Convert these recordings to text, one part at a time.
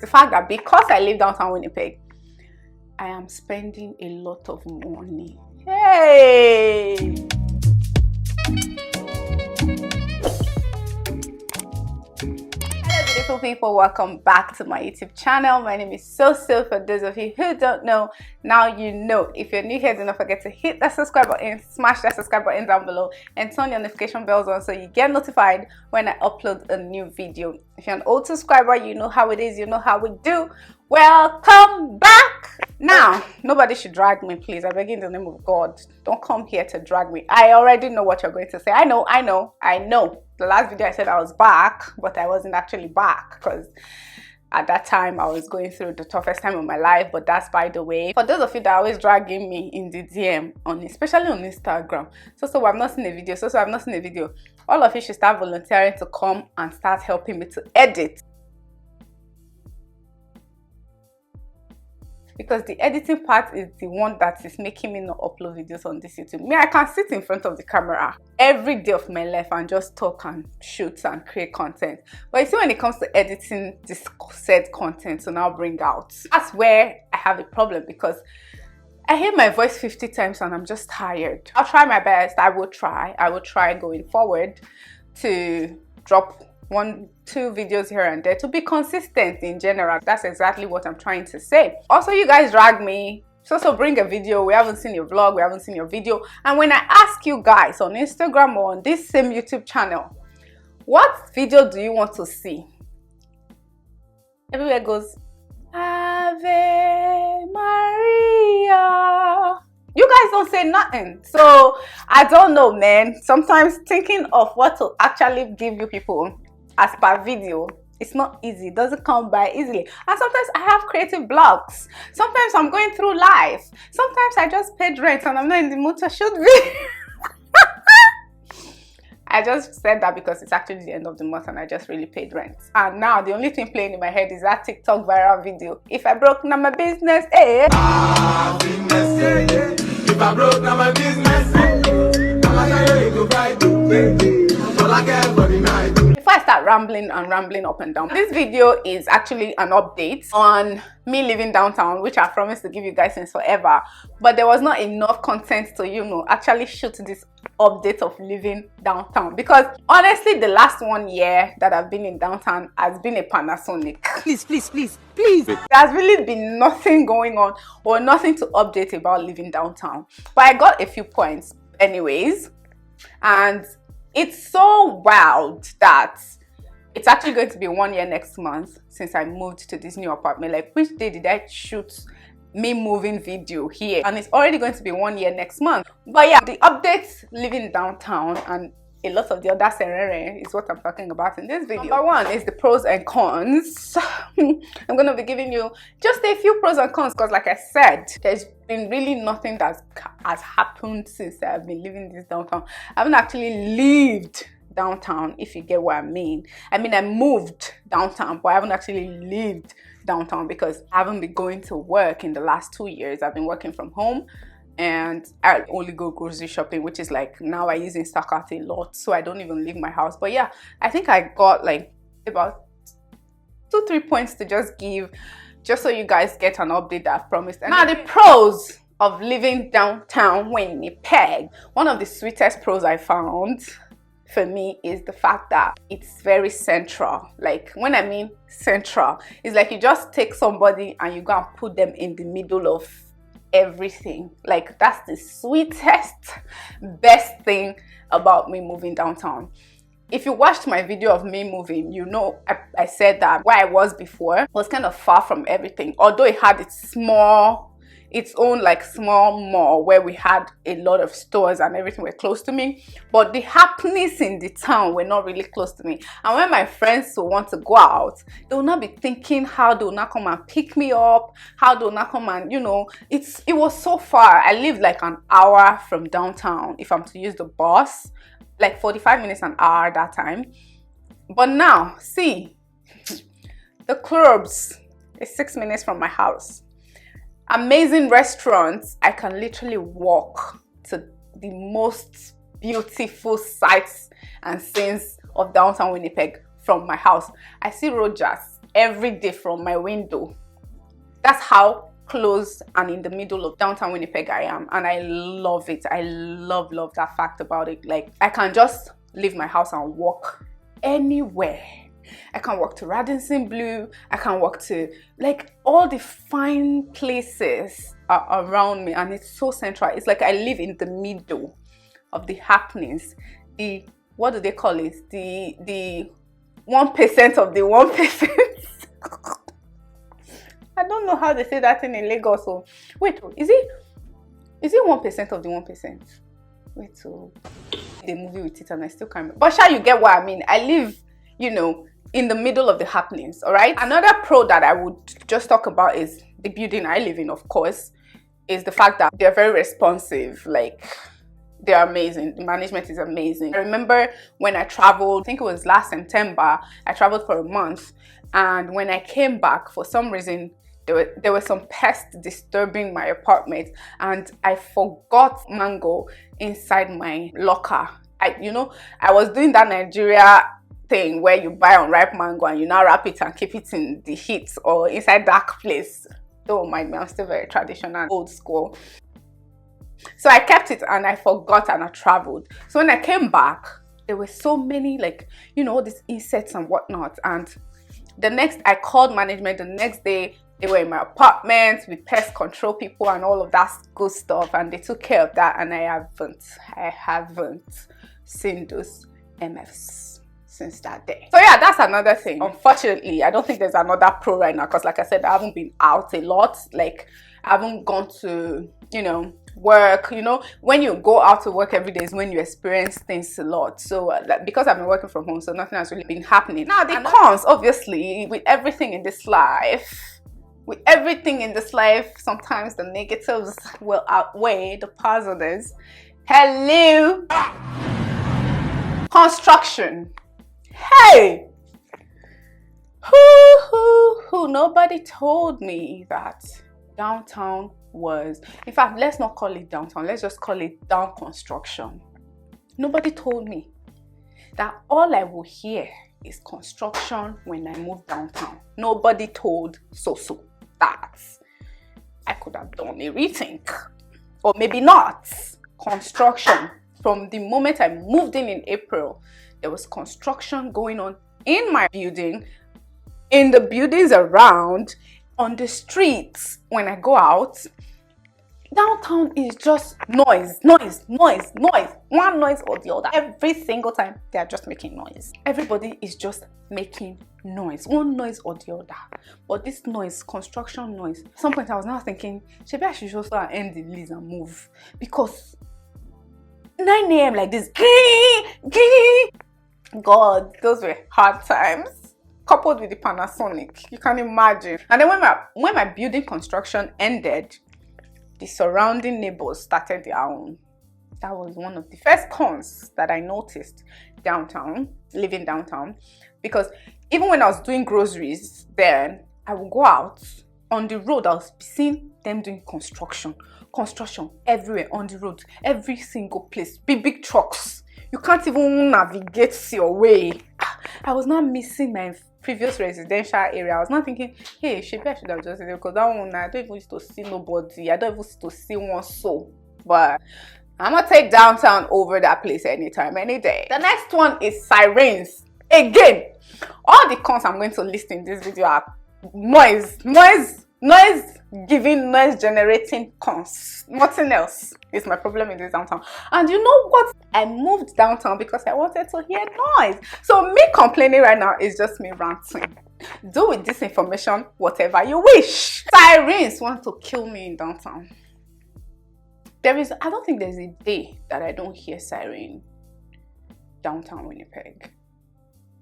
The fact that because I live downtown Winnipeg, I am spending a lot of money. Hey! Beautiful people, welcome back to my YouTube channel. My name is So. For those of you who don't know, now you know. If you're new here, do not forget to hit that subscribe button, smash that subscribe button down below, and turn your notification bells on so you get notified when I upload a new video. If you're an old subscriber, you know how it is, you know how we do. Welcome back. Now, nobody should drag me, please. I beg in the name of God. Don't come here to drag me. I already know what you're going to say. I know. The last video I said I was back, but I wasn't actually back because at that time I was going through the toughest time of my life. But that's by the way. For those of you that are always dragging me in the DM, especially on Instagram, so I've not seen a video, I've not seen a video. All of you should start volunteering to come and start helping me to edit. Because the editing part is the one that is making me not upload videos on this YouTube. Me, I can sit in front of the camera every day of my life and just talk and shoot and create content. But you see, when it comes to editing this said content to now bring out, that's where I have a problem, because I hear my voice 50 times and I'm just tired. I'll try my best. I will try going forward to drop 1-2 videos here and there to be consistent in general. That's exactly what I'm trying to say. Also, you guys drag me, so bring a video. We haven't seen your vlog, we haven't seen your video. And when I ask you guys on Instagram or on this same YouTube channel, what video do you want to see? Everywhere goes Ave Maria. You guys don't say nothing. So I don't know, man. Sometimes thinking of what to actually give you people as per video, it's not easy. It doesn't come by easily. And sometimes I have creative blocks. Sometimes I'm going through life. Sometimes I just paid rent and I'm not in the mood to shoot video. I just said that because it's actually the end of the month and I just really paid rent. And now the only thing playing in my head is that TikTok viral video. If I broke, now my business, eh? Business, yeah. If I broke, now my business, Before I start rambling up and down, this video is actually an update on me living downtown, which I promised to give you guys since forever, but there was not enough content to actually shoot this update of living downtown, because honestly the last 1 year that I've been in downtown has been a Panasonic. Please, there has really been nothing going on or nothing to update about living downtown, but I got a few points anyways. And it's so wild that it's actually going to be 1 year next month since I moved to this new apartment. Like, which day did I shoot me moving video here? And it's already going to be 1 year next month. But yeah, the updates living downtown and a lot of the other serere is what I'm talking about in this video. Number one is the pros and cons. I'm going to be giving you just a few pros and cons because, like I said, there's been really nothing that has happened since I've been living this downtown. I haven't actually lived downtown, if you get what I mean. I mean, I moved downtown, but I haven't actually lived downtown because I haven't been going to work in the last 2 years. I've been working from home. And I only go grocery shopping, which is like, now I use Instacart a lot, so I don't even leave my house. But yeah, I think I got like about 2-3 points to just give, just so you guys get an update that I've promised. And now the pros of living downtown Winnipeg. One of the sweetest pros I found for me is the fact that it's very central. Like, when I mean central, it's like you just take somebody and you go and put them in the middle of everything. Like, that's the sweetest, best thing about me moving downtown. If you watched my video of me moving, you know I said that where I was before was kind of far from everything, although it had its own like small mall where we had a lot of stores and everything were close to me, but the happenings in the town were not really close to me. And when my friends will want to go out, they will not be thinking how they will not come and pick me up, how they will not come and, it was so far. I lived like an hour from downtown if I'm to use the bus, like 45 minutes, an hour that time. But now, see, the clubs is 6 minutes from my house. Amazing restaurants. I can literally walk to the most beautiful sights and scenes of downtown Winnipeg from my house. I see Rogers every day from my window. That's how close and in the middle of downtown Winnipeg I am, and I love it. I love that fact about it. Like, I can just leave my house and walk anywhere. I can walk to Radisson Blue, I can walk to, like, all the fine places are around me, and it's so central. It's like I live in the middle of the happenings. The, what do they call it? The 1% of the 1%. I don't know how they say that thing in Lagos. So wait, is it 1% of the 1%? Wait, so the movie with it and I still can't remember. But shall you get what I mean? I live, you know, in the middle of the happenings. All right. Another pro that I would just talk about is the building I live in, of course, is the fact that they're very responsive. Like, they're amazing. The management is amazing. I remember when I traveled, I think it was last September, I traveled for a month, and when I came back, for some reason, there were some pests disturbing my apartment, and I forgot mango inside my locker. I was doing that Nigeria thing where you buy unripe mango and you now wrap it and keep it in the heat or inside dark place. Don't mind me, I'm still very traditional, old school. So I kept it and I forgot and I traveled. So when I came back, there were so many, like, you know, all these insects and whatnot. And I called management the next day. They were in my apartment with pest control people and all of that good stuff, and they took care of that, and I haven't seen those MFs since that day. So yeah, that's another thing. Unfortunately, I don't think there's another pro right now, because like I said, I haven't been out a lot. Like, I haven't gone to, you know, work. You know, when you go out to work every day is when you experience things a lot. So because I've been working from home, so nothing has really been happening. Now the cons, obviously, with everything in this life, sometimes the negatives will outweigh the positives. Hello. Construction. Hey. Nobody told me that downtown was, in fact, let's not call it downtown, let's just call it down construction. Nobody told me that all I will hear is construction when I move downtown. Nobody told so that I could have done a rethink, or maybe not. Construction. From the moment I moved in April, there was construction going on in my building, in the buildings around, on the streets. When I go out, downtown is just noise. One noise or the other. Every single time they are just making noise. Everybody is just making noise, one noise or the other. But this noise, construction noise, at some point I was now thinking, maybe I should just end the lease and move, because 9 a.m. like this, God, those were hard times, coupled with the Panasonic, you can imagine. And then when my building construction ended, the surrounding neighbors started their own. That was one of the first cons that I noticed living downtown, because even when I was doing groceries then, I would go out on the road, I was seeing them doing construction everywhere on the road, every single place, big trucks. You can't even navigate your way. I was not missing my previous residential area. I was not thinking, hey, I should have just, because that one, I don't even used to see nobody. I don't even used to see one soul. But I'm gonna take downtown over that place anytime, any day. The next one is sirens. Again, all the cons I'm going to list in this video are noise generating cons. Nothing else is my problem in this downtown. And you know what? I moved downtown because I wanted to hear noise. So me complaining right now is just me ranting. Do with this information whatever you wish. Sirens want to kill me in downtown. I don't think there's a day that I don't hear siren downtown Winnipeg.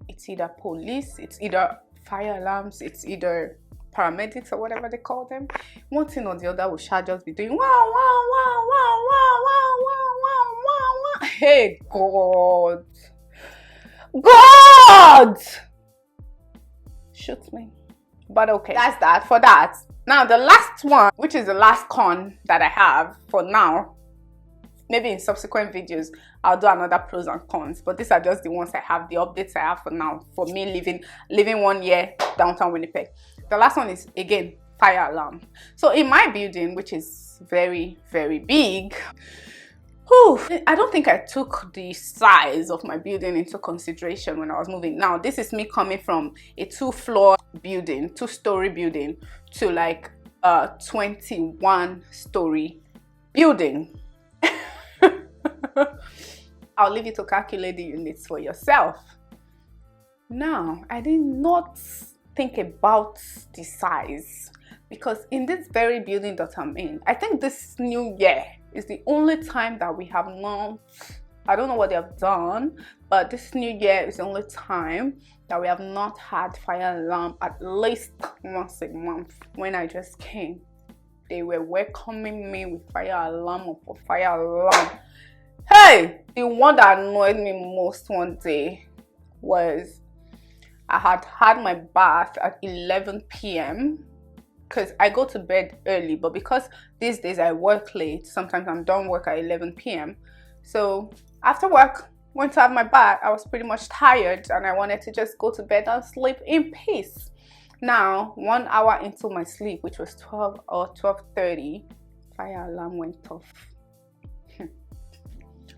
It's either police, it's either fire alarms, it's either paramedics or whatever they call them. One thing or the other will just be doing wow, wow, wow, wow, wow, wow, wow, wow, wow, wow. Hey, God! Shoot me. But okay, that's that for that. Now the last one, which is the last con that I have for now, maybe in subsequent videos I'll do another pros and cons, but these are just the ones I have, the updates I have for now, for me living 1 year downtown Winnipeg. The last one is, again, fire alarm. So in my building, which is very, very big, I don't think I took the size of my building into consideration when I was moving. Now, this is me coming from a 2-floor building, 2-story building, to like a 21-story building. I'll leave you to calculate the units for yourself. Now, I did not think about the size, because in this very building that I'm in, I think this new year is the only time that we have not, I don't know what they have done, but this new year is the only time that we have not had fire alarm at least once a month. When I just came, they were welcoming me with fire alarm upon fire alarm. Hey, the one that annoyed me most one day was I had my bath at 11 p.m. because I go to bed early, but because these days I work late, sometimes I'm done work at 11 p.m. So after work, went to have my bath. I was pretty much tired and I wanted to just go to bed and sleep in peace. Now, 1 hour into my sleep, which was 12 or 12:30, fire alarm went off.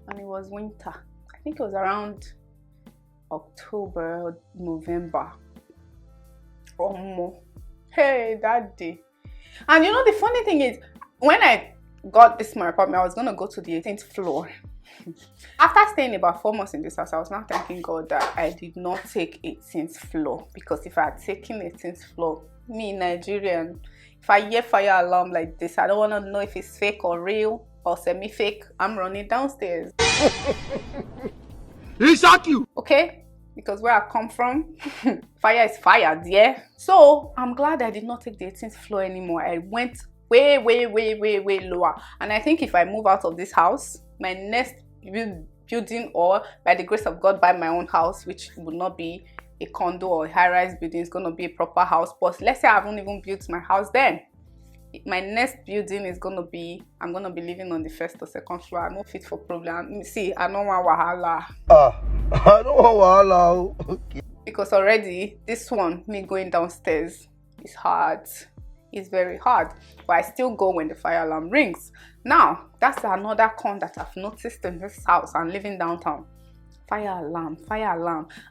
And it was winter. I think it was around October or November or more. Hey, that day. And you know, the funny thing is, when I got this my apartment, I was gonna go to the 18th floor. After staying about 4 months in this house, I was now thanking God that I did not take 18th floor, because if I had taken 18th floor, me Nigerian, if I hear fire alarm like this, I don't want to know if it's fake or real or semi-fake. I'm running downstairs. He shock you. Okay, because where I come from, fire is fire, yeah. So I'm glad I did not take the 18th floor anymore. I went way lower. And I think if I move out of this house, my next building, or by the grace of God, buy my own house, which would not be a condo or a high-rise building, it's going to be a proper house. But let's say I haven't even built my house, then my next building is going to be, I'm going to be living on the 1st or 2nd floor. I'm not fit for problem. See, I don't want wahala. I don't want wahala. Okay. Because already this one, me going downstairs, is hard. It's very hard, but I still go when the fire alarm rings. Now, that's another con that I've noticed in this house and living downtown. Fire alarm.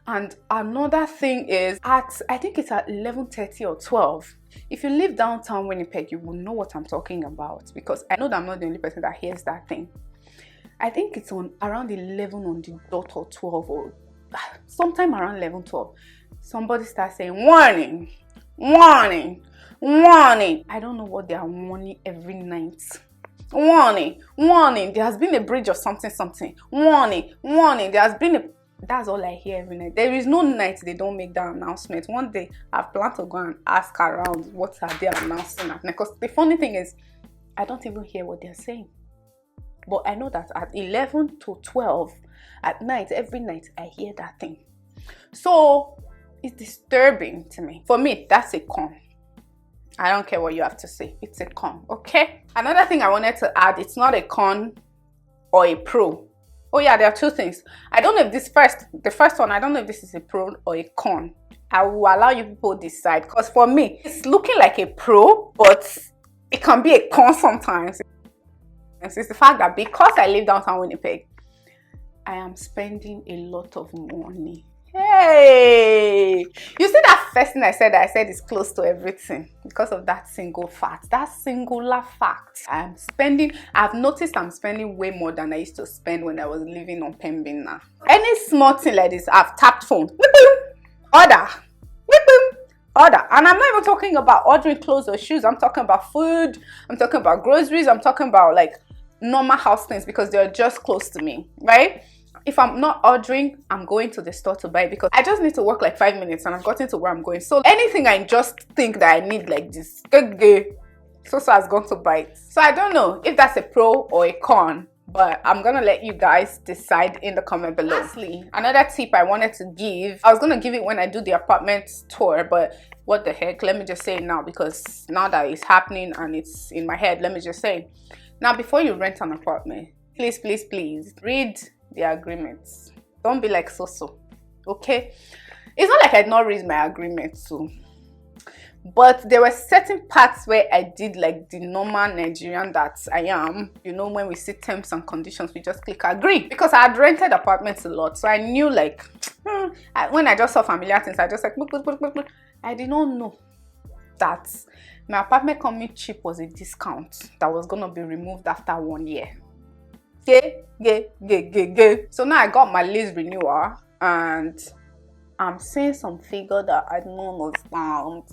And another thing is, I think it's at 11:30 or 12. If you live downtown Winnipeg, you will know what I'm talking about, because I know that I'm not the only person that hears that thing. I think it's on around 11 on the dot or 12, or sometime around 11:12. Somebody starts saying, warning. I don't know what they are warning every night. Warning. There has been a bridge or something. Warning. There has been a... That's all I hear every night. There is no night they don't make that announcement. One day I've planned to go and ask around what are they announcing at, because the funny thing is, I don't even hear what they're saying. But I know that at 11 to 12 at night, every night, I hear that thing. So it's disturbing to me. For me, that's a con. I don't care what you have to say. It's a con, okay? Another thing I wanted to add, it's not a con or a pro. Oh yeah, there are two things. I don't know if the first one, I don't know if this is a pro or a con. I will allow you people to decide, because for me, it's looking like a pro, but it can be a con sometimes. It's the fact that because I live downtown Winnipeg, I am spending a lot of money. Hey, you see that first thing I said it's close to everything, because of that singular fact. I've noticed I'm spending way more than I used to spend when I was living on Pembina. Any small thing like this, I've tapped phone, order, and I'm not even talking about ordering clothes or shoes. I'm talking about food, I'm talking about groceries, I'm talking about like normal house things, because they're just close to me, right? If I'm not ordering, I'm going to the store to buy, because I just need to work like 5 minutes and I've gotten to where I'm going. So anything I just think that I need like this, so has gone to buy it. So I don't know if that's a pro or a con, but I'm gonna let you guys decide in the comment below. Lastly, another tip I wanted to give, I was gonna give it when I do the apartment tour, but what the heck, let me just say it now, because now that it's happening and it's in my head, let me just say, now before you rent an apartment, please, please, please read the agreements. Don't be like so, okay? It's not like I did not read my agreement too, but there were certain parts where I did like the normal Nigerian that I am. You know, when we see terms and conditions, we just click agree, because I had rented apartments a lot, so I knew like when I just saw familiar things, I just like look. I did not know that my apartment coming cheap was a discount that was gonna be removed after 1 year. So now I got my lease renewal and I'm seeing some figure that I don't understand.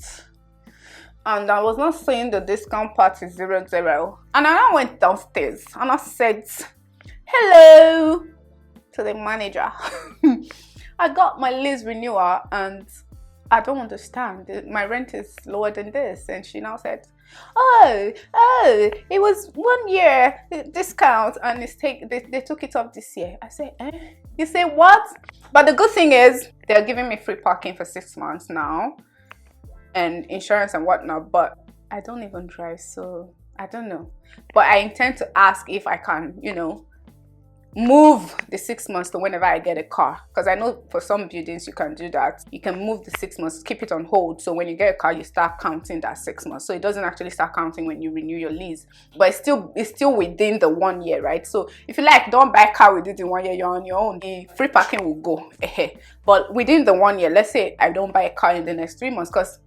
And I was not saying the discount part is 00. And I now went downstairs and I said hello to the manager. I got my lease renewal and I don't understand. My rent is lower than this. And she now said, oh, it was 1 year discount and they took it off this year. I say, eh? You say what? But the good thing is they're giving me free parking for 6 months now and insurance and whatnot, but I don't even drive, so I don't know. But I intend to ask if I can, you know, move the 6 months to whenever I get a car, because I know for some buildings you can do that. You can move the 6 months, keep it on hold, so when you get a car you start counting that 6 months, so it doesn't actually start counting when you renew your lease, but it's still within the 1 year, right? So if you like, don't buy a car within the 1 year, you're on your own, the free parking will go but within the 1 year, let's say I don't buy a car in the next 3 months, because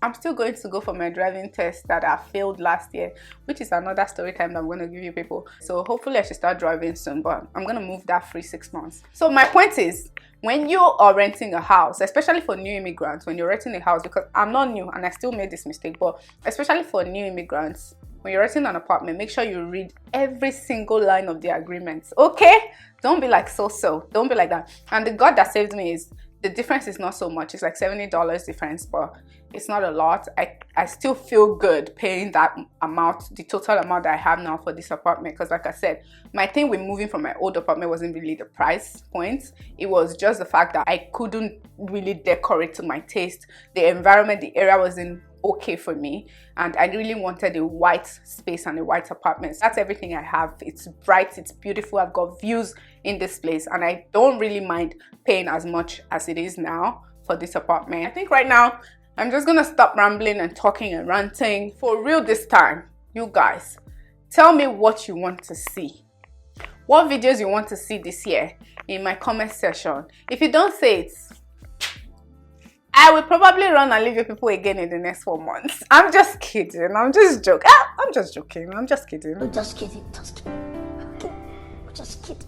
I'm still going to go for my driving test that I failed last year, which is another story time that I'm going to give you people. So hopefully I should start driving soon, but I'm going to move that free 6 months. So my point is, when you are renting a house, especially for new immigrants, when you're renting a house, because I'm not new and I still made this mistake, but especially for new immigrants, when you're renting an apartment, make sure you read every single line of the agreements, okay? Don't be like so. Don't be like that. And the God that saved me is, the difference is not so much. It's like $70 difference, but it's not a lot. I still feel good paying that amount, the total amount that I have now for this apartment, because like I said, my thing with moving from my old apartment wasn't really the price point. It was just the fact that I couldn't really decorate to my taste. The environment, the area wasn't okay for me, and I really wanted a white space and a white apartment. So that's everything I have. It's bright, it's beautiful, I've got views in this place, and I don't really mind paying as much as it is now for this apartment. I think right now I'm just gonna stop rambling and talking and ranting for real this time. You guys, tell me what you want to see, what videos you want to see this year in my comment section. If you don't say it, I will probably run and leave you people again in the next 4 months. I'm just kidding. I'm just joking. I'm just joking. I'm just kidding. I'm just kidding. Just kidding.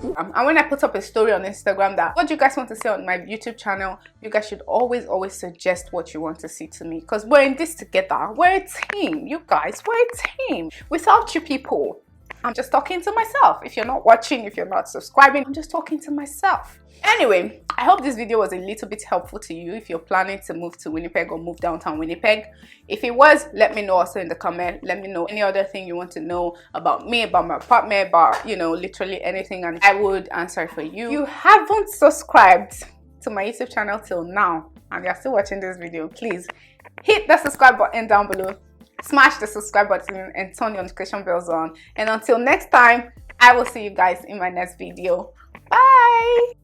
And when I put up a story on Instagram that what do you guys want to see on my YouTube channel, you guys should always suggest what you want to see to me, because we're in this together. We're a team, you guys. We're a team. Without you people, I'm just talking to myself. If you're not watching, if you're not subscribing, I'm just talking to myself. Anyway, I hope this video was a little bit helpful to you if you're planning to move to Winnipeg or move downtown Winnipeg. If it was, let me know also in the comment. Let me know any other thing you want to know about me, about my apartment, about, you know, literally anything, and I would answer for you. If you haven't subscribed to my YouTube channel till now and you're still watching this video, please hit the subscribe button down below. Smash the subscribe button and turn your notification bells on. And until next time, I will see you guys in my next video. Bye!